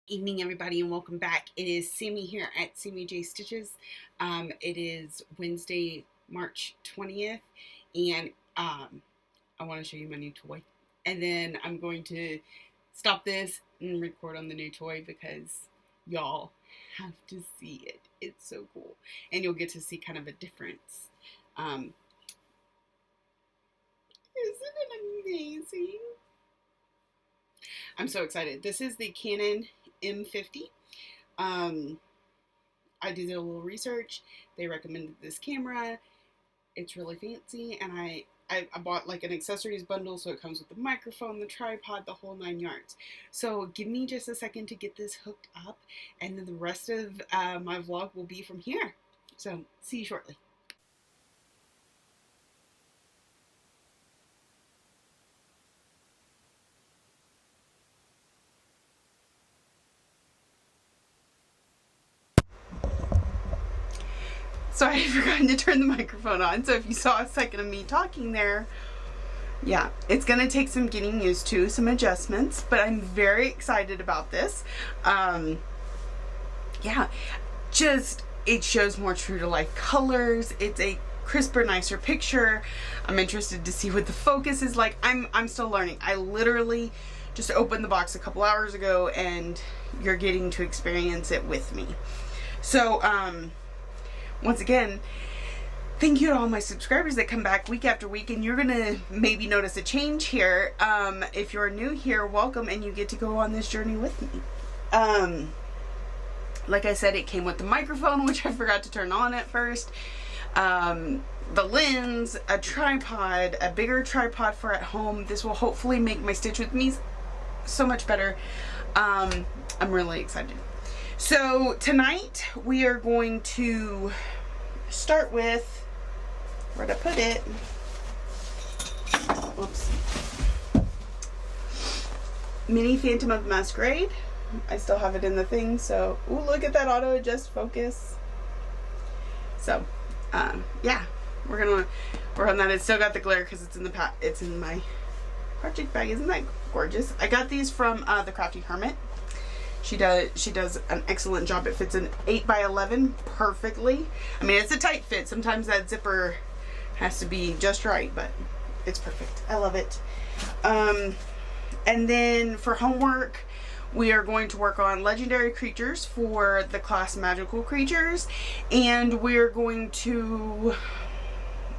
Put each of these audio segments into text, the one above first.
Evening, everybody, and welcome back. It is Sammy here at Sammy J Stitches. It is Wednesday, March 20th, and I want to show you my new toy. And then I'm going to stop this and record on the new toy because y'all have to see it. It's so cool, and you'll get to see kind of a difference. Isn't it amazing? I'm so excited. This is the Canon M50. I did a little research. They recommended this camera. It's really fancy, and I bought like an accessories bundle, so it comes with the microphone, the tripod, the whole 9 yards. So give me just a second to get this hooked up, and then the rest of my vlog will be from here. So see you shortly. So I had forgotten to turn the microphone on, so if you saw a second of me talking there, yeah, it's going to take some getting used to, some adjustments, but I'm very excited about this. Yeah, just, it shows more true to life colors. It's a crisper, nicer picture. I'm interested to see what the focus is like. I'm still learning. I literally just opened the box a couple hours ago, and you're getting to experience it with me. So, once again, thank you to all my subscribers that come back week after week, and you're gonna maybe notice a change here. If you're new here, welcome, and you get to go on this journey with me. Like I said, it came with the microphone, which I forgot to turn on at first, the lens, a tripod, a bigger tripod for at home. This will hopefully make my Stitch With Me so much better. I'm really excited. So tonight we are going to start with, where'd I put it? Whoops. Mini Phantom of Masquerade. I still have it in the thing, so, ooh, look at that auto adjust focus. So, yeah, we're gonna work on that. It's still got the glare because it's in my project bag. Isn't that gorgeous? I got these from the Crafty Hermit. She does an excellent job. It fits an 8x11 perfectly. I mean, it's a tight fit. Sometimes that zipper has to be just right, but it's perfect. I love it. And then for homework, we are going to work on legendary creatures for the class magical creatures, and we're going to,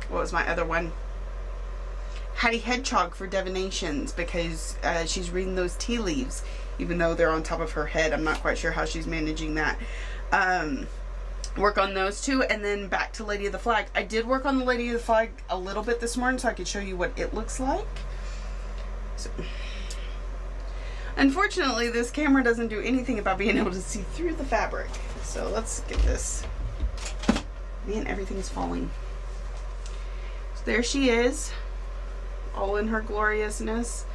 what was my other one? Hattie Hedgehog for divinations, because she's reading those tea leaves, even though they're on top of her head. I'm not quite sure how she's managing that. Work on those two, and then back to Lady of the Flag. I did work on the Lady of the Flag a little bit this morning so I could show you what it looks like. So, unfortunately, this camera doesn't do anything about being able to see through the fabric. So let's get this. Man, everything's falling. So there she is, all in her gloriousness.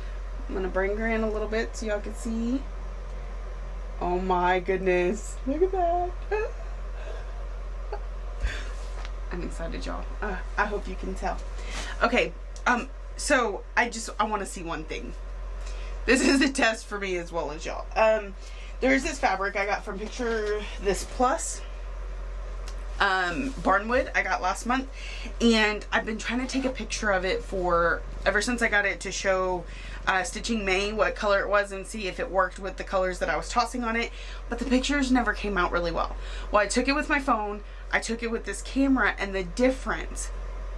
I'm going to bring her in a little bit so y'all can see. Oh my goodness. Look at that. I'm excited, y'all. I hope you can tell. Okay, so I want to see one thing. This is a test for me as well as y'all. There's this fabric I got from Picture This Plus. Barnwood I got last month, and I've been trying to take a picture of it ever since I got it, to show Stitching May what color it was and see if it worked with the colors that I was tossing on it, but the pictures never came out really well. Well, I took it with my phone, I took it with this camera, and the difference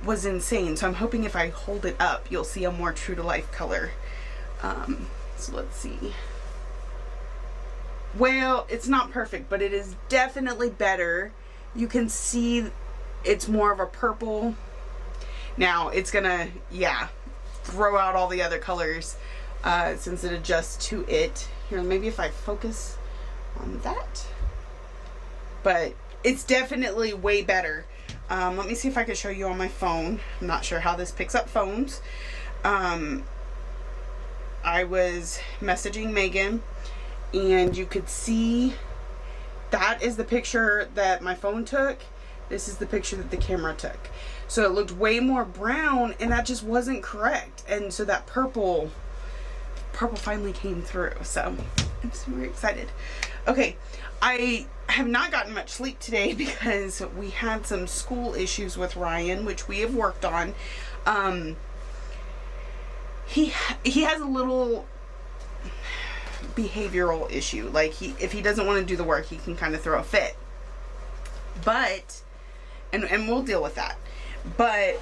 was insane. So I'm hoping if I hold it up, you'll see a more true to life color. So let's see. Well, it's not perfect, but it is definitely better. You can see it's more of a purple. Now it's gonna, yeah, throw out all the other colors since it adjusts to it. Here, maybe if I focus on that. But it's definitely way better. Let me see if I can show you on my phone. I'm not sure how this picks up phones. I was messaging Megan, and you could see that is the picture that my phone took. This is the picture that the camera took. So it looked way more brown, and that just wasn't correct. And so that purple finally came through. So I'm super excited. Okay, I have not gotten much sleep today because we had some school issues with Ryan, which we have worked on. He has a little behavioral issue. Like, if he doesn't want to do the work, he can kind of throw a fit. But, and we'll deal with that. But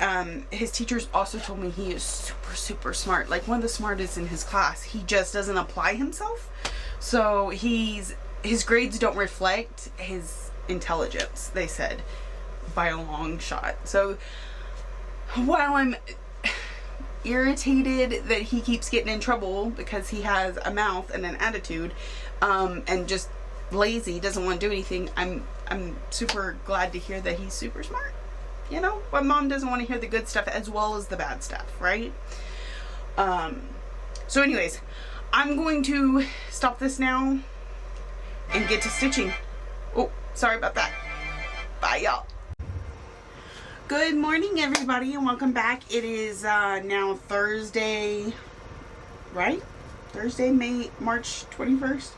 his teachers also told me he is super, super smart. Like, one of the smartest in his class. He just doesn't apply himself. So his grades don't reflect his intelligence, they said, by a long shot. So while I'm irritated that he keeps getting in trouble because he has a mouth and an attitude, and just lazy, doesn't want to do anything, I'm super glad to hear that he's super smart. You know, but mom doesn't want to hear the good stuff as well as the bad stuff, right? So anyways, I'm going to stop this now and get to stitching. Oh, sorry about that. Bye, y'all. Good morning, everybody, and welcome back. It is now Thursday, right? Thursday, March 21st.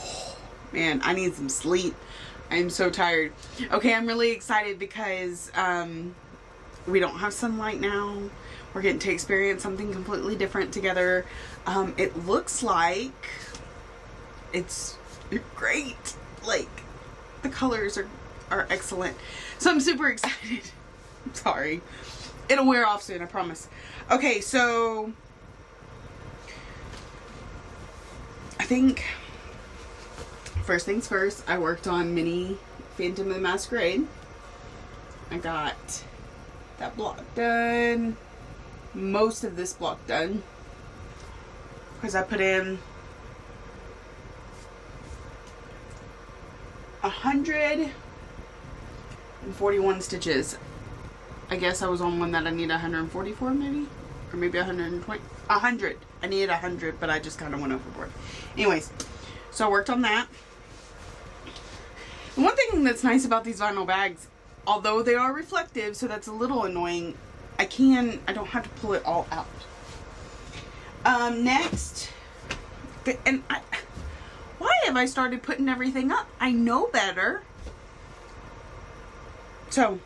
Oh, man, I need some sleep. I'm so tired. Okay, I'm really excited because we don't have sunlight now. We're getting to experience something completely different together. It looks like it's great. Like, the colors are excellent. So I'm super excited. I'm sorry. It'll wear off soon, I promise. Okay, so I think first things first, I worked on Mini Phantom of the Masquerade. I got that block done. Most of this block done. Because I put in 141 stitches. I guess I was on one that I need 144 maybe? Or maybe 120? 100. I needed 100, but I just kind of went overboard. Anyways, so I worked on that. And one thing that's nice about these vinyl bags, although they are reflective, so that's a little annoying, I don't have to pull it all out. Next, why have I started putting everything up? I know better. So,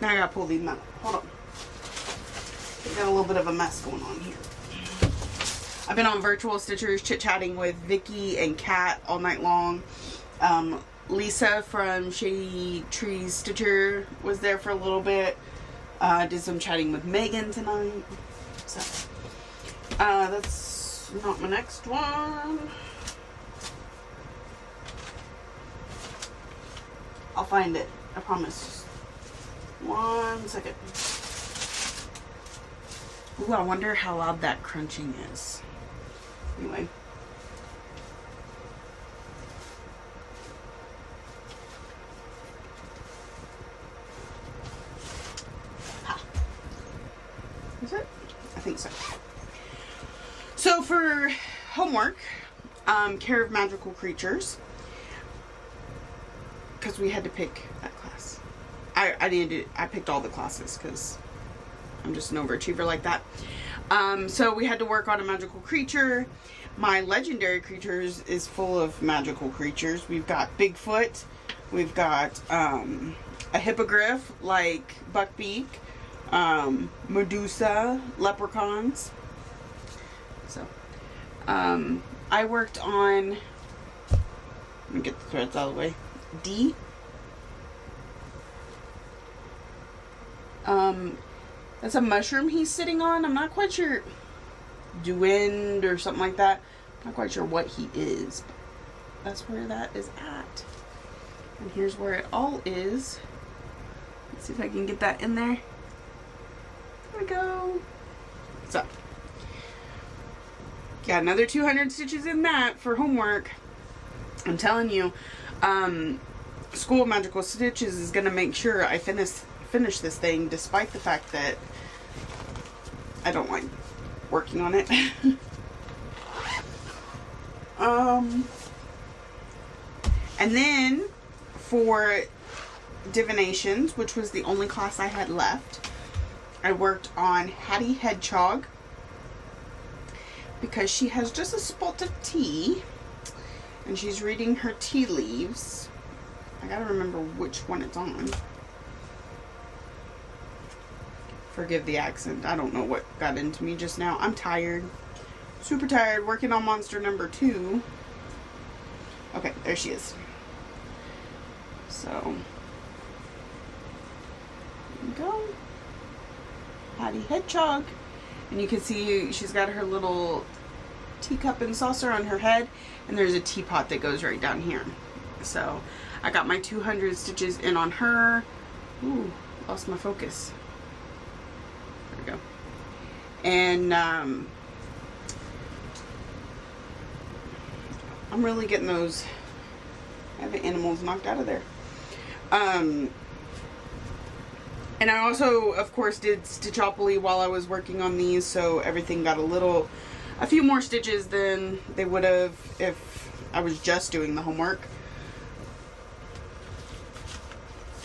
now I gotta pull these out. Hold on. We got a little bit of a mess going on here. I've been on virtual stitchers chit-chatting with Vicky and Kat all night long. Lisa from Shady Trees Stitcher was there for a little bit. Did some chatting with Megan tonight. So, that's not my next one. I'll find it. I promise. 1 second. Ooh, I wonder how loud that crunching is. Anyway. Is it? I think so. So for homework, Care of Magical Creatures, because we had to pick that class. I picked all the classes because I'm just an overachiever like that. So we had to work on a magical creature. My legendary creatures is full of magical creatures. We've got Bigfoot. We've got a hippogriff like Buckbeak. Medusa, leprechauns. So, I worked on, let me get the threads out of the way. D. That's a mushroom he's sitting on. I'm not quite sure. Duend or something like that. I'm not quite sure what he is. But that's where that is at. And here's where it all is. Let's see if I can get that in there. There we go. So, got another 200 stitches in that for homework. I'm telling you, School of Magical Stitches is going to make sure I finish this thing, despite the fact that I don't like working on it. And then for divinations, which was the only class I had left, I worked on Hattie Hedgehog because she has just a spot of tea. And she's reading her tea leaves. I gotta remember which one it's on. Forgive the accent. I don't know what got into me just now. I'm tired. Super tired. Working on monster number 2. Okay, there she is. So, there we go. Patty Hedgehog. And you can see she's got her little teacup and saucer on her head. And there's a teapot that goes right down here. So, I got my 200 stitches in on her. Ooh, lost my focus. There we go. And, I'm really getting those animals knocked out of there. And I also, of course, did Stitchopoly while I was working on these, so everything got a few more stitches than they would have if I was just doing the homework.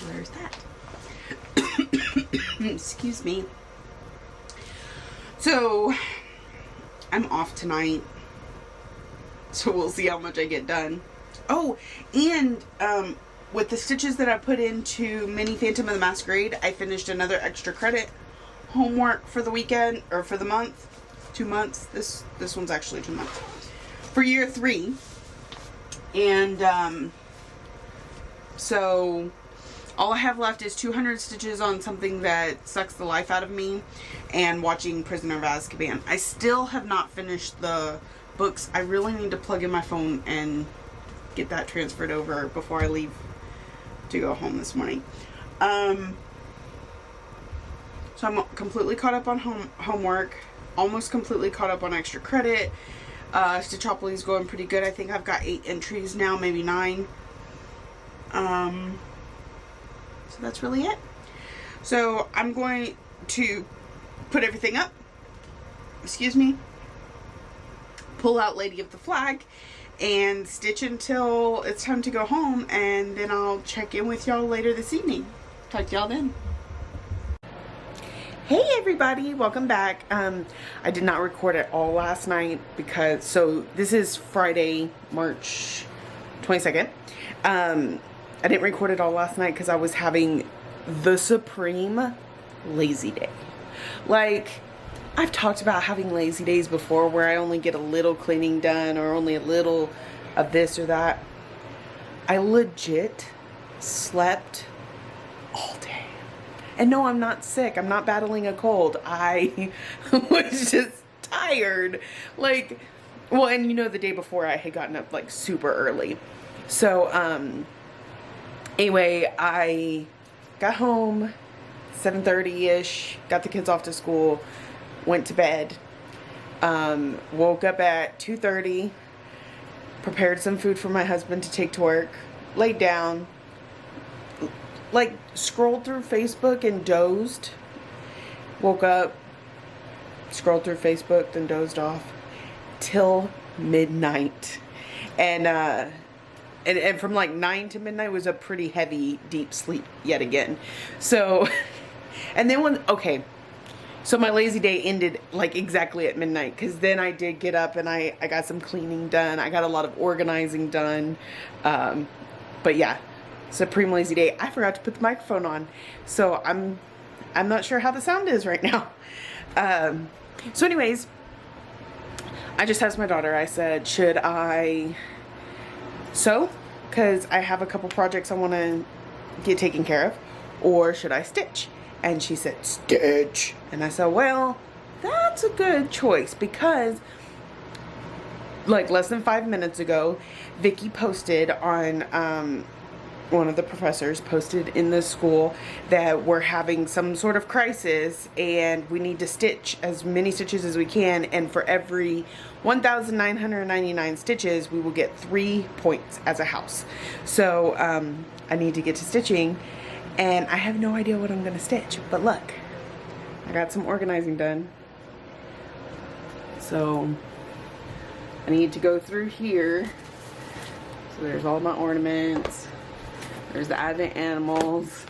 Where's that? Excuse me. So, I'm off tonight. So we'll see how much I get done. Oh, and with the stitches that I put into Mini Phantom of the Masquerade, I finished another extra credit homework for the weekend, or for the month. 2 months. This one's actually 2 months. For year 3. And so all I have left is 200 stitches on something that sucks the life out of me, and watching Prisoner of Azkaban. I still have not finished the books. I really need to plug in my phone and get that transferred over before I leave to go home this morning. So I'm completely caught up on homework, almost completely caught up on extra credit. Stitchopoly's going pretty good. I think I've got 8 entries now, maybe 9. So that's really it. So I'm going to put everything up. Excuse me. Pull out Lady of the Flag and stitch until it's time to go home, and then I'll check in with y'all later this evening. Talk to y'all then. Hey everybody, welcome back. I did not record it all last night because, so this is Friday, March 22nd. I didn't record it all last night because I was having the supreme lazy day. Like, I've talked about having lazy days before where I only get a little cleaning done or only a little of this or that. I legit slept all day. And no, I'm not sick. I'm not battling a cold. I was just tired. Like, well, and you know, the day before I had gotten up like super early. So, anyway, I got home 7:30-ish, got the kids off to school, went to bed, woke up at 2:30, prepared some food for my husband to take to work, laid down, like scrolled through Facebook and dozed, woke up, scrolled through Facebook, then dozed off till midnight. And from like 9 to midnight was a pretty heavy, deep sleep yet again. So, and then okay, so my lazy day ended like exactly at midnight, because then I did get up and I got some cleaning done. I got a lot of organizing done. But yeah, supreme lazy day. I forgot to put the microphone on, so I'm not sure how the sound is right now. So anyways, I just asked my daughter, I said, should I sew? Because I have a couple projects I want to get taken care of, or should I stitch? And she said, stitch. And I said, well, that's a good choice, because like less than 5 minutes ago, Vicky posted on, one of the professors posted in the school that we're having some sort of crisis and we need to stitch as many stitches as we can, and for every 1,999 stitches we will get 3 points as a house. So I need to get to stitching, and I have no idea what I'm gonna stitch, but look, I got some organizing done. So I need to go through here. So there's all my ornaments. There's the Advent animals.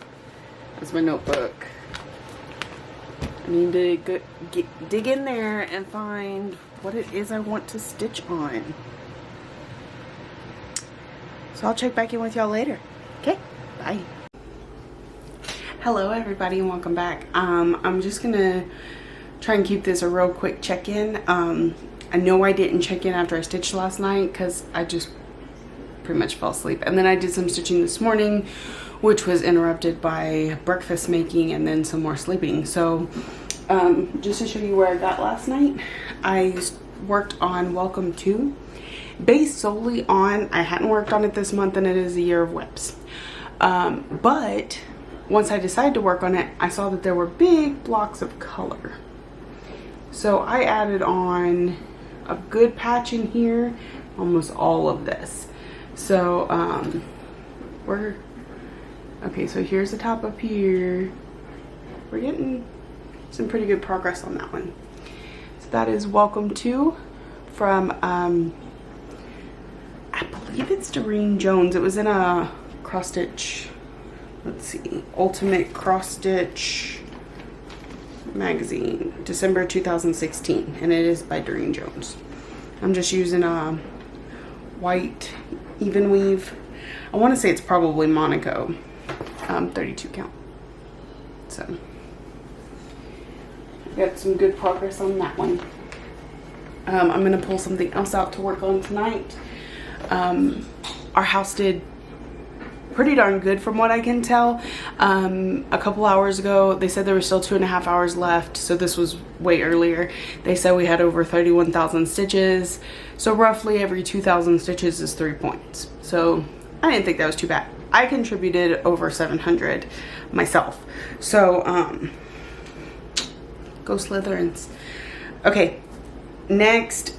That's my notebook. I need to dig in there and find what it is I want to stitch on. So I'll check back in with y'all later. Okay, bye. Hello everybody and welcome back. I'm just gonna try and keep this a real quick check-in. I know I didn't check in after I stitched last night because I just pretty much fell asleep. And then I did some stitching this morning, which was interrupted by breakfast making and then some more sleeping. So just to show you where I got last night, I worked on Welcome To, based solely on, I hadn't worked on it this month and it is a year of whips. But once I decided to work on it, I saw that there were big blocks of color. So I added on a good patch in here, almost all of this. So okay, so here's the top up here. We're getting some pretty good progress on that one. So that is Welcome To from I believe it's Doreen Jones. It was in a cross stitch, let's see, Ultimate Cross Stitch magazine, December 2016, and it is by Doreen Jones. I'm just using a white even weave. I want to say it's probably Monaco, 32 count. So got some good progress on that one. I'm gonna pull something else out to work on tonight. Our house did pretty darn good from what I can tell. A couple hours ago they said there were still 2.5 hours left, so this was way earlier. They said we had over 31,000 stitches, so roughly every 2,000 stitches is 3 points. So I didn't think that was too bad. I contributed over 700 myself, so go Slytherins. Okay, next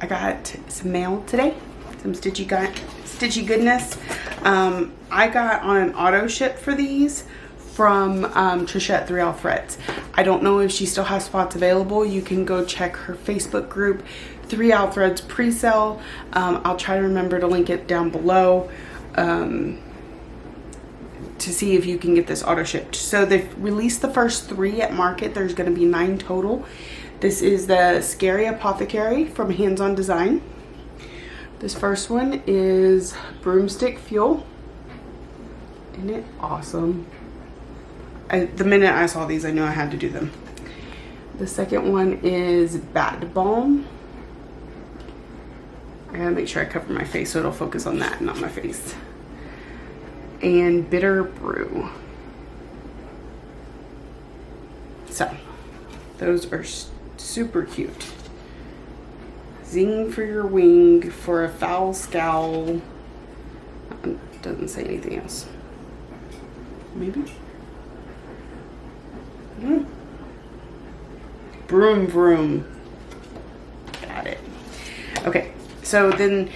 I got some mail today, some stitchy goodness. I got on an auto ship for these from Trisha at 3 All Threads. I don't know if she still has spots available. You can go check her Facebook group, 3 All Threads pre-sale. I'll try to remember to link it down below to see if you can get this auto shipped. So they've released the first 3 at market. There's going to be 9 total. This is the Scary Apothecary from Hands On Design. This first one is Broomstick Fuel. Isn't it awesome? The minute I saw these, I knew I had to do them. The second one is Bat Balm. I gotta make sure I cover my face so it'll focus on that, not my face. And Bitter Brew. So, those are super cute. Zing for your wing, for a foul scowl. Doesn't say anything else. Maybe? Broom vroom. Got it. Okay, so then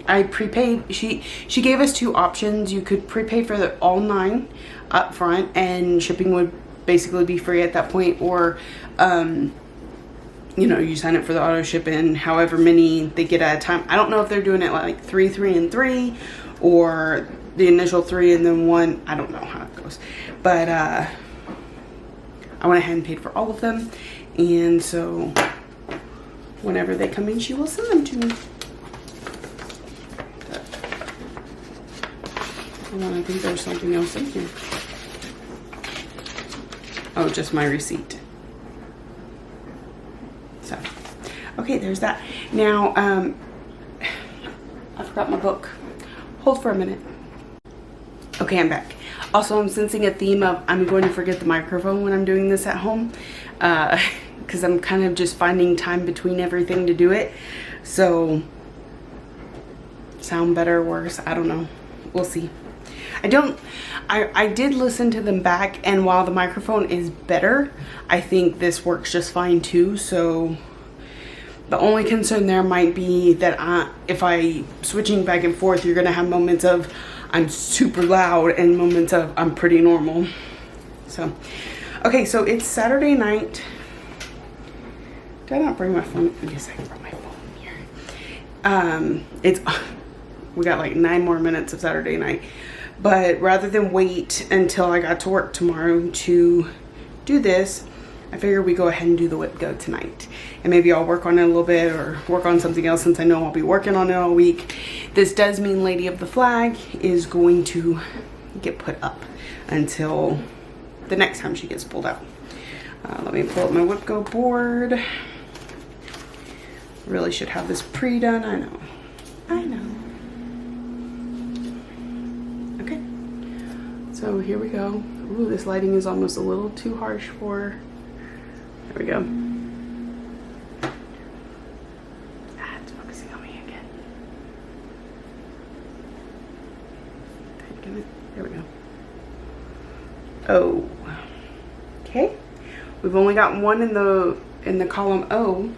I prepaid. She gave us 2 options. You could prepay for all 9 up front and shipping would basically be free at that point, or you know, you sign up for the auto ship and however many they get at a time. I don't know if they're doing it like 3, 3, and 3, or the initial 3 and then 1. I don't know how it goes, but I went ahead and paid for all of them, and so whenever they come in, she will send them to me. Hold on, I think there's something else in here. Oh, just my receipt. So, okay, there's that. Now, I forgot my book. Hold for a minute. Okay, I'm back. Also, I'm sensing a theme of I'm going to forget the microphone when I'm doing this at home, because I'm kind of just finding time between everything to do it. So, sound better, worse, I don't know. We'll see. I did listen to them back, and while the microphone is better, I think this works just fine too. So the only concern there might be that if I switching back and forth, you're gonna have moments of I'm super loud and moments of I'm pretty normal. So okay, so it's Saturday night. Did I not bring my phone? Yes, I brought my phone here. We got like 9 more minutes of Saturday night. But rather than wait until I got to work tomorrow to do this, I figured we go ahead and do the whip go tonight. And maybe I'll work on it a little bit or work on something else since I know I'll be working on it all week. This does mean Lady of the Flag is going to get put up until the next time she gets pulled out. Let me pull up my whip go board. Really should have this pre-done, I know. I know. Okay, so here we go. Ooh, this lighting is almost a little too harsh for, there we go. Ah, it's focusing on me again. There we go. Oh, okay. We've only got one in the column O,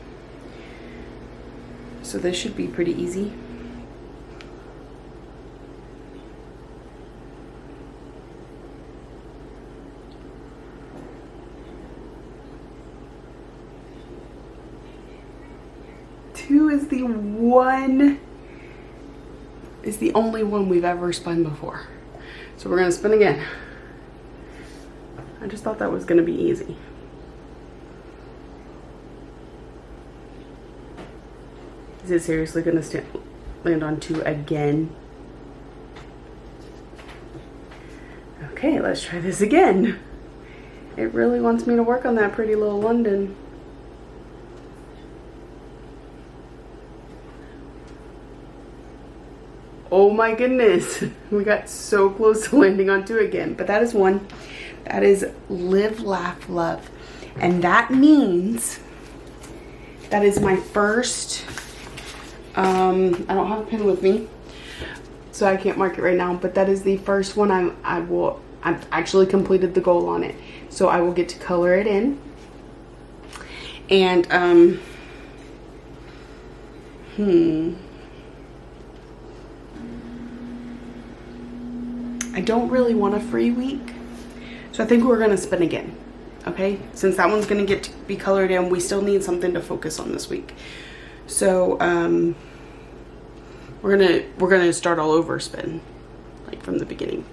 so this should be pretty easy. Two is the only one we've ever spun before. So we're gonna spin again. I just thought that was gonna be easy. Is it seriously gonna land on two again? Okay, let's try this again. It really wants me to work on that pretty little London. Oh my goodness, we got so close to landing on two again, but that is one. That is Live, Laugh, Love. And that means that is my first, I don't have a pen with me, so I can't mark it right now, but that is the first one I've actually completed the goal on it. So I will get to color it in. And, I don't really want a free week, so I think we're gonna spin again. Okay, since that one's gonna get to be colored in, we still need something to focus on this week. So we're gonna start all over spin, like from the beginning.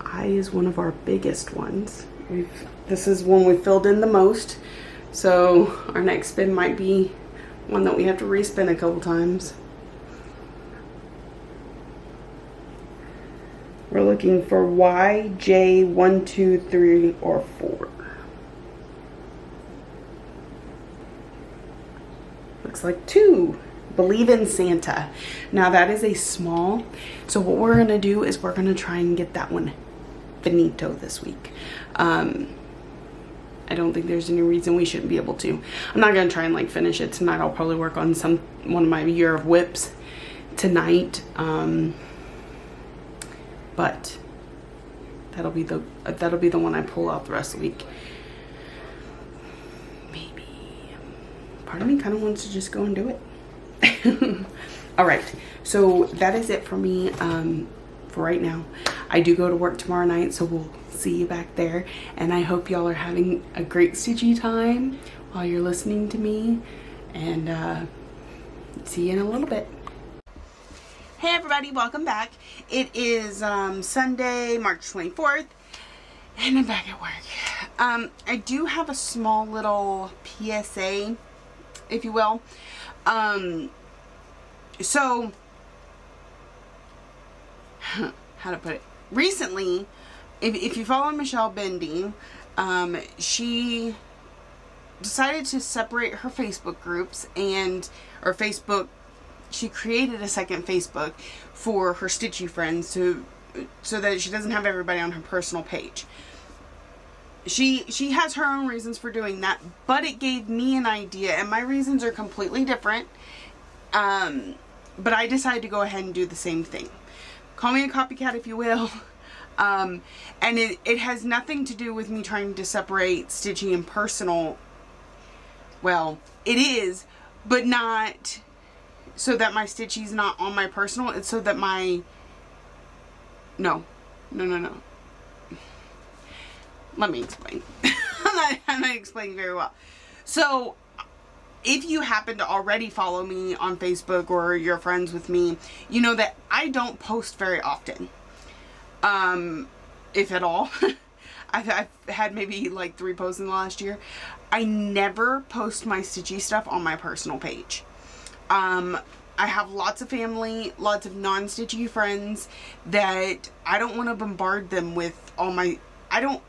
I is one of our biggest ones. This is one we filled in the most, so our next spin might be one that we have to respin a couple times. We're looking for Y, J, 1, 2, 3, or 4. Looks like 2. Believe in Santa. Now that is a small, so what we're gonna do is we're gonna try and get that one finito this week. I don't think there's any reason we shouldn't be able to. I'm not gonna try and like finish it tonight. I'll probably work on one of my year of whips tonight. But that'll be the one I pull out the rest of the week. Maybe part of me kind of wants to just go and do it. All right, so that is it for me for right now. I do go to work tomorrow night, so we'll see you back there, and I hope y'all are having a great stitchy time while you're listening to me, and see you in a little bit. Hey everybody, welcome back. It is Sunday, March 24th, and I'm back at work. I do have a small little PSA, if you will. So, how to put it? Recently, if you follow Michelle Bendy, she decided to separate her Facebook groups she created a second Facebook for her stitchy friends so that she doesn't have everybody on her personal page. She has her own reasons for doing that, but it gave me an idea, and my reasons are completely different. But I decided to go ahead and do the same thing. Call me a copycat if you will. And it has nothing to do with me trying to separate stitching and personal. Well, it is, but not so that my stitchy's not on my personal. It's so that my... No. Let me explain. I'm not explaining very well. So, if you happen to already follow me on Facebook or you're friends with me, you know that I don't post very often. If at all. I've had maybe like 3 posts in the last year. I never post my stitchy stuff on my personal page. I have lots of family, lots of non-stitchy friends that I don't want to bombard them with all my, I don't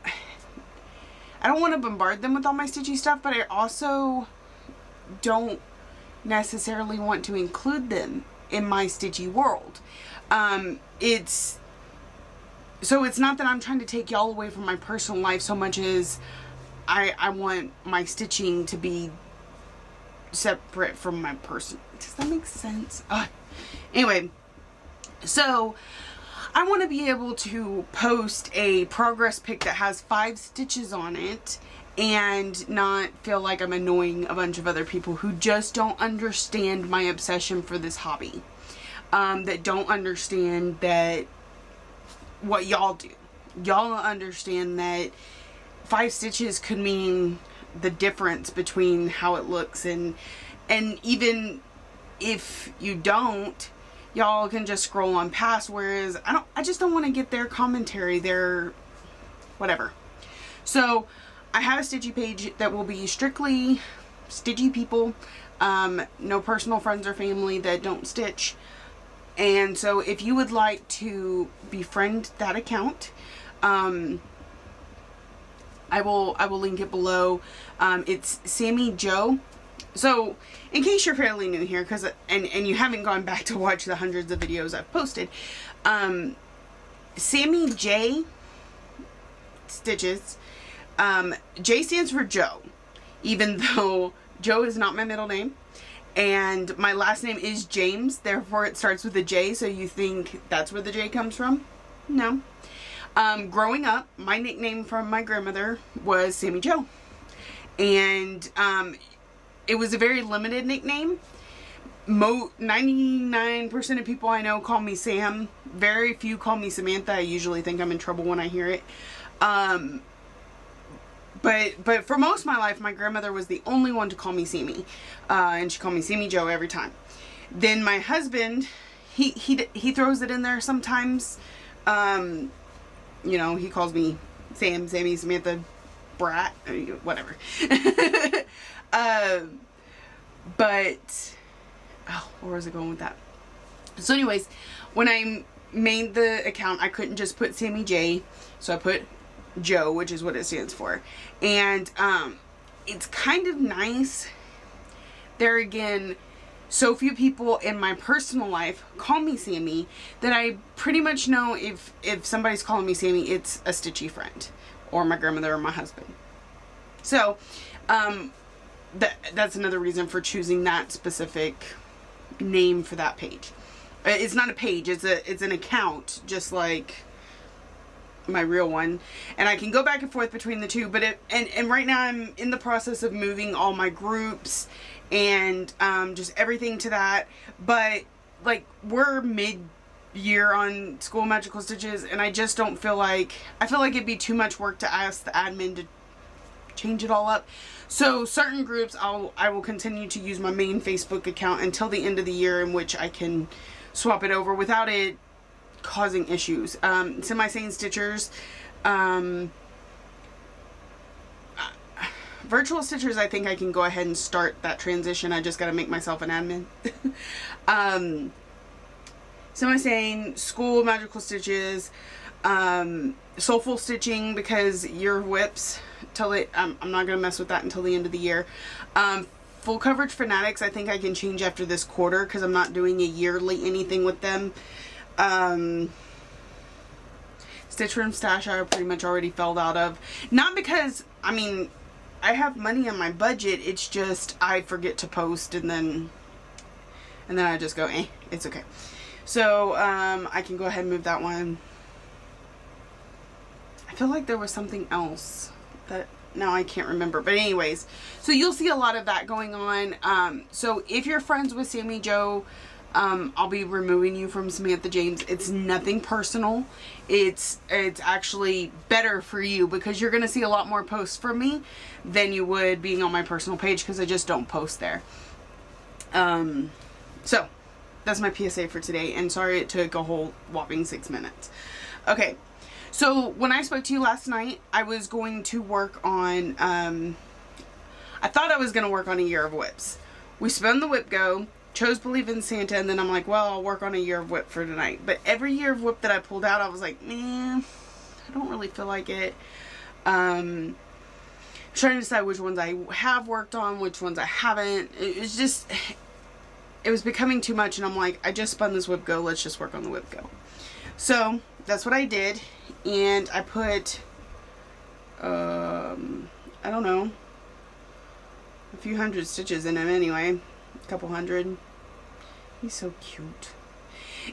want to bombard them with all my stitchy stuff, but I also don't necessarily want to include them in my stitchy world. So it's not that I'm trying to take y'all away from my personal life so much as I want my stitching to be separate from my person. Does that make sense? Anyway, so I want to be able to post a progress pic that has 5 stitches on it and not feel like I'm annoying a bunch of other people who just don't understand my obsession for this hobby. That don't understand that what y'all do. Y'all understand that 5 stitches could mean the difference between how it looks, and even if you don't, y'all can just scroll on past, whereas I just don't want to get their commentary, their whatever. So I have a stitchy page that will be strictly stitchy people, no personal friends or family that don't stitch. And so if you would like to befriend that account, I will link it below. It's Sammy Joe. So in case you're fairly new here, and you haven't gone back to watch the hundreds of videos I've posted, Sammy J Stitches. J stands for Joe, even though Joe is not my middle name. And my last name is James, therefore it starts with a J, so you think that's where the J comes from? No. Growing up, my nickname from my grandmother was Sammy Joe. And it was a very limited nickname. 99% of people I know call me Sam. Very few call me Samantha. I usually think I'm in trouble when I hear it. But for most of my life, my grandmother was the only one to call me Sammy. And she called me Sammy Joe every time. Then my husband, he throws it in there sometimes. You know, he calls me Sam, Sammy, Samantha, Brat, whatever. But, where was I going with that? So anyways, when I made the account, I couldn't just put Sammy J. So I put Joe, which is what it stands for. And it's kind of nice. There again, so few people in my personal life call me Sammy that I pretty much know if somebody's calling me Sammy, it's a stitchy friend or my grandmother or my husband. So that's another reason for choosing that specific name for that page. It's not a page, it's an account, just like my real one, and I can go back and forth between the two, but and right now I'm in the process of moving all my groups and just everything to that. But like, we're mid-year on School Magical Stitches, and I just don't feel like, I feel like it'd be too much work to ask the admin to change it all up. So certain groups I will continue to use my main Facebook account until the end of the year, in which I can swap it over without it causing issues. Semi-Sane Stitchers, Virtual Stitchers, I think I can go ahead and start that transition. I just got to make myself an admin. Semi-Sane, School Magical Stitches, Soulful Stitching, because your whips till it, I'm not going to mess with that until the end of the year. Full Coverage Fanatics, I think I can change after this quarter because I'm not doing a yearly anything with them. Stitch Room Stash I pretty much already fell out of. Not because, I mean, I have money on my budget, it's just I forget to post and then I just go, it's okay. So, I can go ahead and move that one. I feel like there was something else that now I can't remember. But anyways, so you'll see a lot of that going on. So if you're friends with Sammy Joe, I'll be removing you from Samantha James. It's nothing personal. It's actually better for you because you're going to see a lot more posts from me than you would being on my personal page because I just don't post there. So that's my PSA for today, and sorry it took a whole whopping 6 minutes. Okay, so when I spoke to you last night, I was going to work on, I thought I was going to work on a year of whips. We spun the whip go, chose Believe in Santa, and then I'm like, well, I'll work on a year of whip for tonight. But every year of whip that I pulled out, I was like, man, I don't really feel like it. Trying to decide which ones I have worked on, which ones I haven't. It's just, it was becoming too much, and I'm like, I just spun this whip go, let's just work on the whip go. So that's what I did, and I put, I don't know, a few hundred stitches in him anyway, a couple hundred. He's so cute.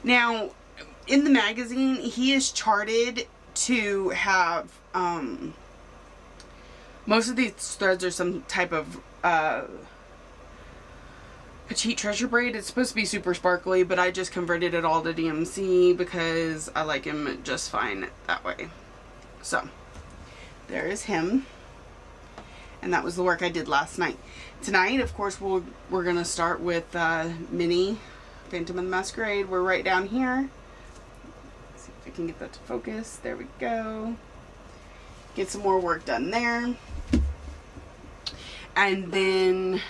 Now, in the magazine, he is charted to have, most of these threads are some type of, petite treasure braid. It's supposed to be super sparkly, but I just converted it all to DMC because I like him just fine that way. So there is him, and that was the work I did last night. Tonight, of course, we're gonna start with Mini Phantom of the Masquerade. We're right down here. Let's see if I can get that to focus. There we go. Get some more work done there, and then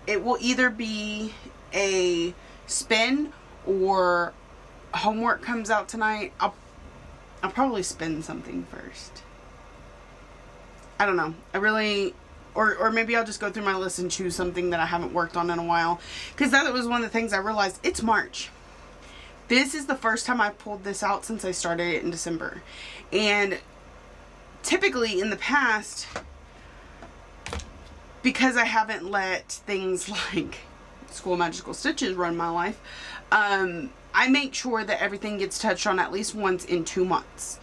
it will either be a spin or homework comes out tonight. I'll probably spin something first. I don't know. I really, or maybe I'll just go through my list and choose something that I haven't worked on in a while. Because that was one of the things I realized. It's March. This is the first time I've pulled this out since I started it in December. And typically in the past, because I haven't let things like School of Magical Stitches run my life, I make sure that everything gets touched on at least once in 2 months.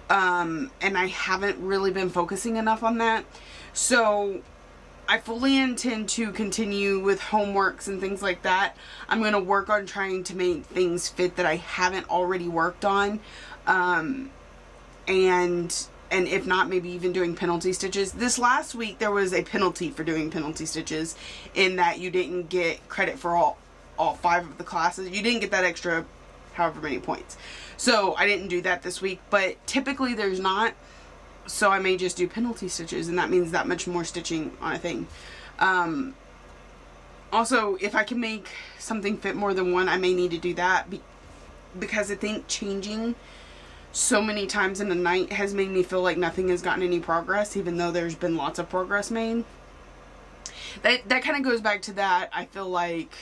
And I haven't really been focusing enough on that. So I fully intend to continue with homeworks and things like that. I'm going to work on trying to make things fit that I haven't already worked on. And if not, maybe even doing penalty stitches. This last week, there was a penalty for doing penalty stitches in that you didn't get credit for all 5 of the classes. You didn't get that extra however many points. So I didn't do that this week, but typically there's not. So I may just do penalty stitches, and that means that much more stitching on a thing. Also, if I can make something fit more than one, I may need to do that because I think changing so many times in a night has made me feel like nothing has gotten any progress, even though there's been lots of progress made. That kind of goes back to that. I feel like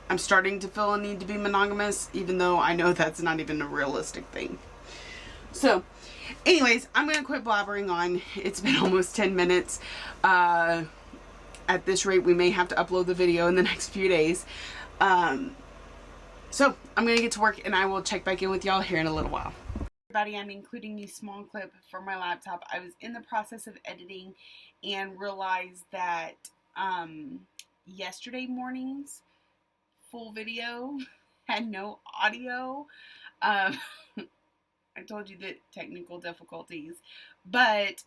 I'm starting to feel a need to be monogamous, even though I know that's not even a realistic thing. So, anyways, I'm going to quit blabbering on. It's been almost 10 minutes. At this rate, we may have to upload the video in the next few days. So, I'm going to get to work, and I will check back in with y'all here in a little while. Everybody, I'm including a small clip for my laptop. I was in the process of editing and realized that yesterday morning's full video had no audio. I told you that technical difficulties, but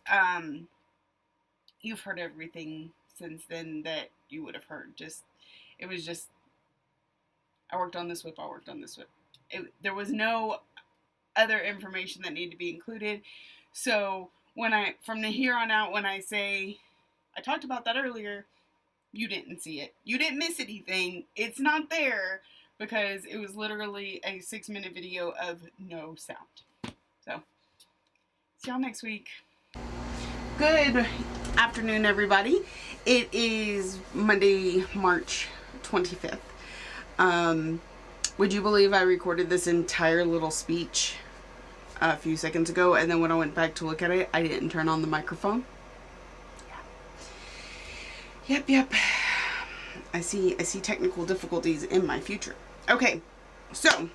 you've heard everything since then that you would have heard. It was just I worked on this whip. There was no other information that needed to be included. So from the here on out, when I say I talked about that earlier, you didn't see it. You didn't miss anything. It's not there because it was literally a 6-minute video of no sound. So, see y'all next week. Good afternoon, everybody. It is Monday, March 25th. Would you believe I recorded this entire little speech a few seconds ago, and then when I went back to look at it, I didn't turn on the microphone? Yeah. Yep. I see technical difficulties in my future. Okay, so,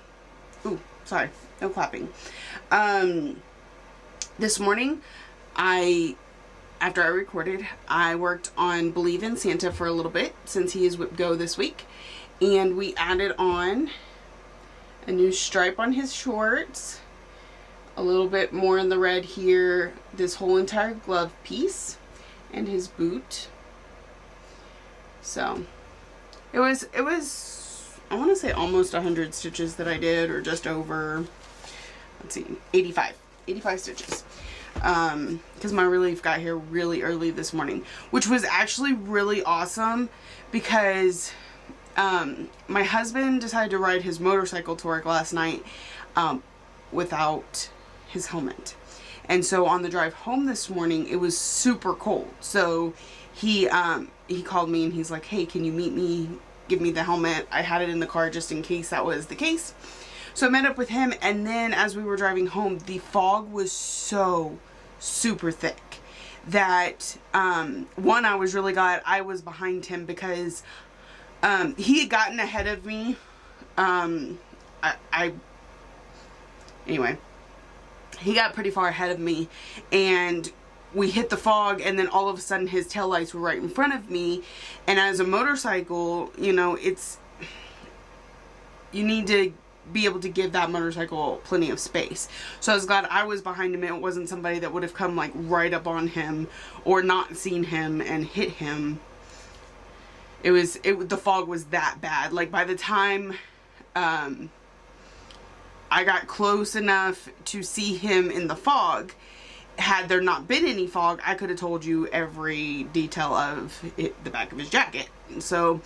ooh, sorry, no clapping. This morning, after I recorded, I worked on Believe in Santa for a little bit, since he is Whip Go this week. And we added on a new stripe on his shorts, a little bit more in the red here, this whole entire glove piece, and his boot. So it was I want to say almost 100 stitches that I did, or just over, let's see, 85 stitches. Because my relief got here really early this morning, which was actually really awesome because my husband decided to ride his motorcycle to work last night without his helmet. And so on the drive home this morning, it was super cold. So he called me and he's like, hey, can you meet me? Give me the helmet. I had it in the car just in case that was the case. So I met up with him, and then as we were driving home, the fog was so super thick that one, I was really glad I was behind him because he had gotten ahead of me. Anyway, he got pretty far ahead of me, and we hit the fog, and then all of a sudden his taillights were right in front of me. And as a motorcycle, you know, you need to be able to give that motorcycle plenty of space. So I was glad I was behind him. It wasn't somebody that would have come like right up on him or not seen him and hit him. The fog was that bad. Like by the time I got close enough to see him in the fog, had there not been any fog, I could have told you every detail of the back of his jacket. So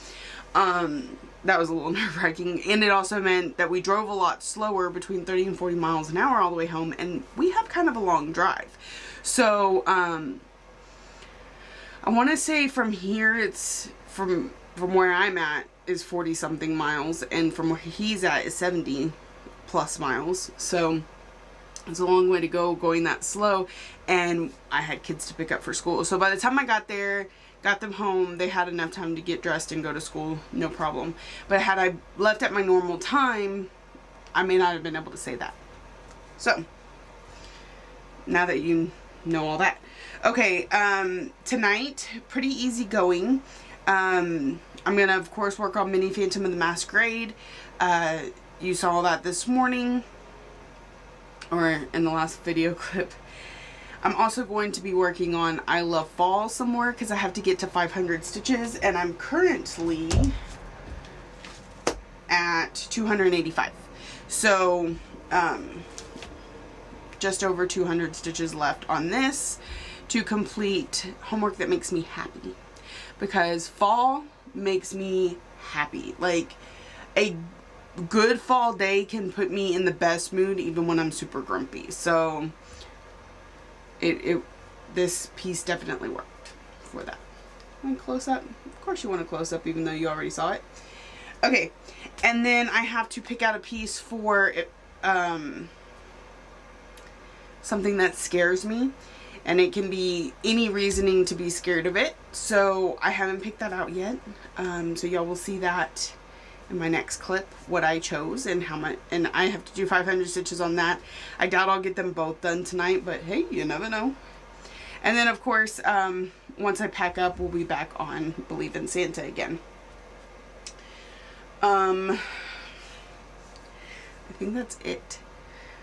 that was a little nerve-wracking, and it also meant that we drove a lot slower, between 30 and 40 miles an hour all the way home, and we have kind of a long drive. So I want to say from here, it's from where I'm at is 40 something miles, and from where he's at is 70 plus miles. So it's a long way to go going that slow, and I had kids to pick up for school. So by the time I got there, got them home, they had enough time to get dressed and go to school, no problem. But had I left at my normal time, I may not have been able to say that. So now that you know all that. Okay, tonight, pretty easy going. I'm gonna of course work on Mini Phantom of the Masquerade. You saw that this morning, or in the last video clip. I'm also going to be working on I Love Fall some more because I have to get to 500 stitches, and I'm currently at 285. So just over 200 stitches left on this to complete homework that makes me happy, because fall makes me happy. Like a good fall day can put me in the best mood even when I'm super grumpy. So this piece definitely worked for that. Want a close up? Of course you want a close up, even though you already saw it. Okay, and then I have to pick out a piece for something that scares me, and it can be any reasoning to be scared of it. So I haven't picked that out yet. So y'all will see that in my next clip, what I chose and how much, and I have to do 500 stitches on that. I doubt I'll get them both done tonight, but hey, you never know. And then of course, once I pack up, we'll be back on Believe in Santa again. I think that's it.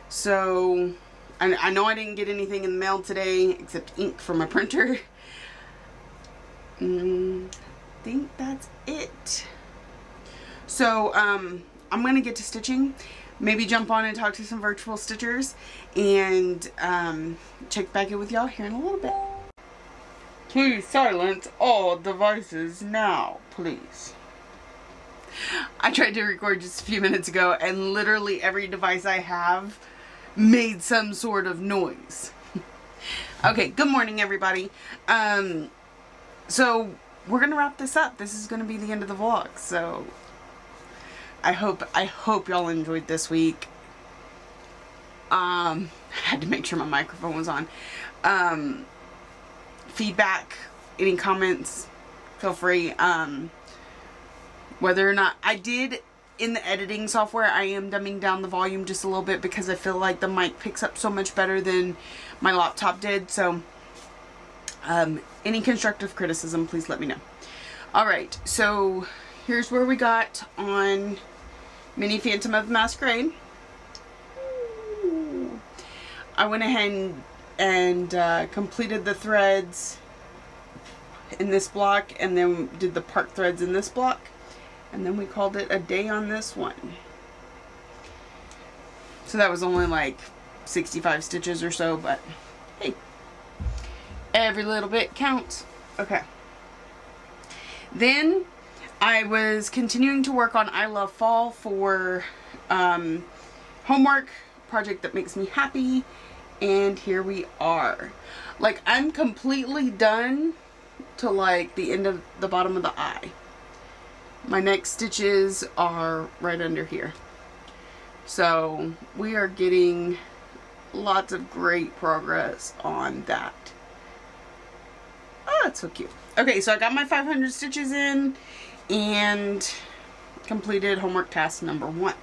So I know I didn't get anything in the mail today except ink from my printer. I think that's it. So I'm gonna get to stitching, maybe jump on and talk to some virtual stitchers, and check back in with y'all here in a little bit. Please silence all devices now, please. I tried to record just a few minutes ago, and literally every device I have made some sort of noise. Okay, good morning everybody. So we're gonna wrap this up. This is gonna be the end of the vlog, so I hope y'all enjoyed this week. I had to make sure my microphone was on. Feedback, any comments, feel free. Whether or not I did in the editing software, I am dumbing down the volume just a little bit because I feel like the mic picks up so much better than my laptop did. So any constructive criticism, please let me know. Alright, so here's where we got on Mini Phantom of the Masquerade. Ooh. I went ahead and completed the threads in this block, and then did the part threads in this block, and then we called it a day on this one. So that was only like 65 stitches or so, but hey, every little bit counts. Okay. Then I was continuing to work on I Love Fall for homework project that makes me happy, and here we are. Like, I'm completely done to like the end of the bottom of the eye. My next stitches are right under here. So we are getting lots of great progress on that. Oh, that's so cute. Okay, so I got my 500 stitches in and completed homework task number 1.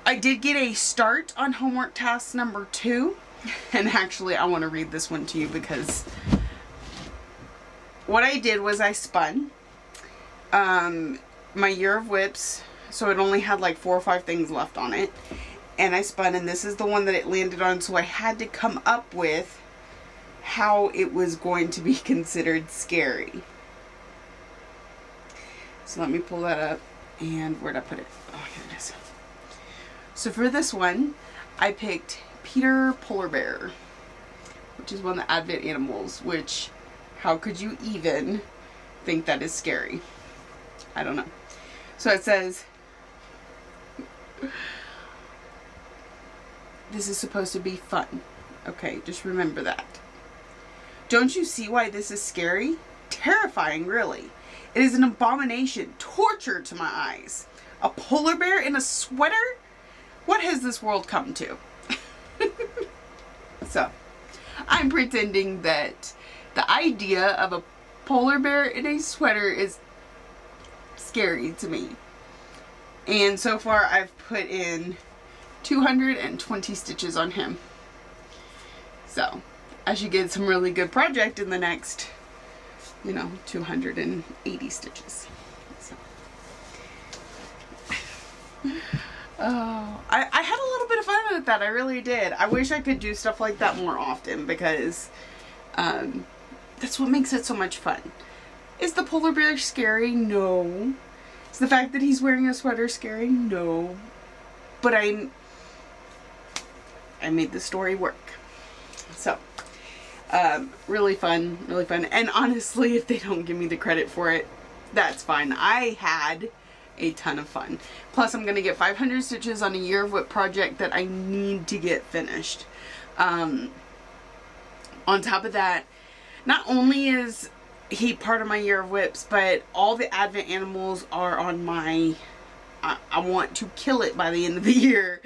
I did get a start on homework task number 2, and actually I want to read this one to you because what I did was I spun my Year of Whips, so it only had like 4 or 5 things left on it, and I spun, and this is the one that it landed on, so I had to come up with how it was going to be considered scary. So let me pull that up, and where'd I put it? Oh, here it is. So for this one, I picked Peter Polar Bear, which is one of the Advent animals, which, how could you even think that is scary? I don't know. So it says, this is supposed to be fun. Okay, just remember that. Don't you see why this is scary? Terrifying, really. It is an abomination, torture to my eyes. A polar bear in a sweater? What has this world come to? So, I'm pretending that the idea of a polar bear in a sweater is scary to me. And so far I've put in 220 stitches on him. So, I should get some really good project in the next, 280 stitches. So. Oh, I had a little bit of fun with that. I really did. I wish I could do stuff like that more often, because that's what makes it so much fun. Is the polar bear scary? No. Is the fact that he's wearing a sweater scary? No. But I made the story work. So, really fun, really fun. And honestly, if they don't give me the credit for it, that's fine. I had a ton of fun. Plus, I'm going to get 500 stitches on a Year of Whip project that I need to get finished. On top of that, not only is he part of my Year of Whips, but all the Advent animals are on my, I want to kill it by the end of the year.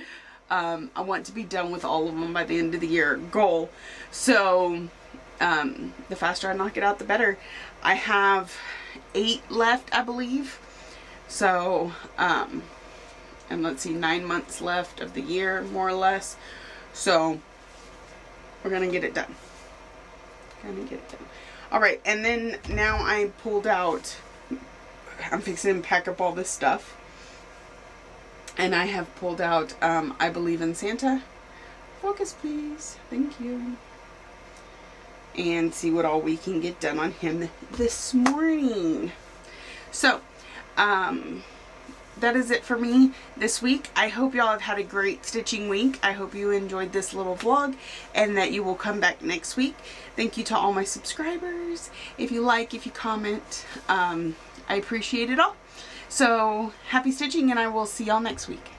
I want to be done with all of them by the end of the year goal. So, the faster I knock it out, the better. I have 8 left, I believe. So, and let's see, 9 months left of the year, more or less. So, we're gonna get it done. Alright, and then now I pulled out, I'm fixing to pack up all this stuff. And I have pulled out, I Believe in Santa. Focus, please. Thank you. And see what all we can get done on him this morning. So, that is it for me this week. I hope y'all have had a great stitching week. I hope you enjoyed this little vlog and that you will come back next week. Thank you to all my subscribers. If you like, if you comment, I appreciate it all. So, happy stitching, and I will see y'all next week.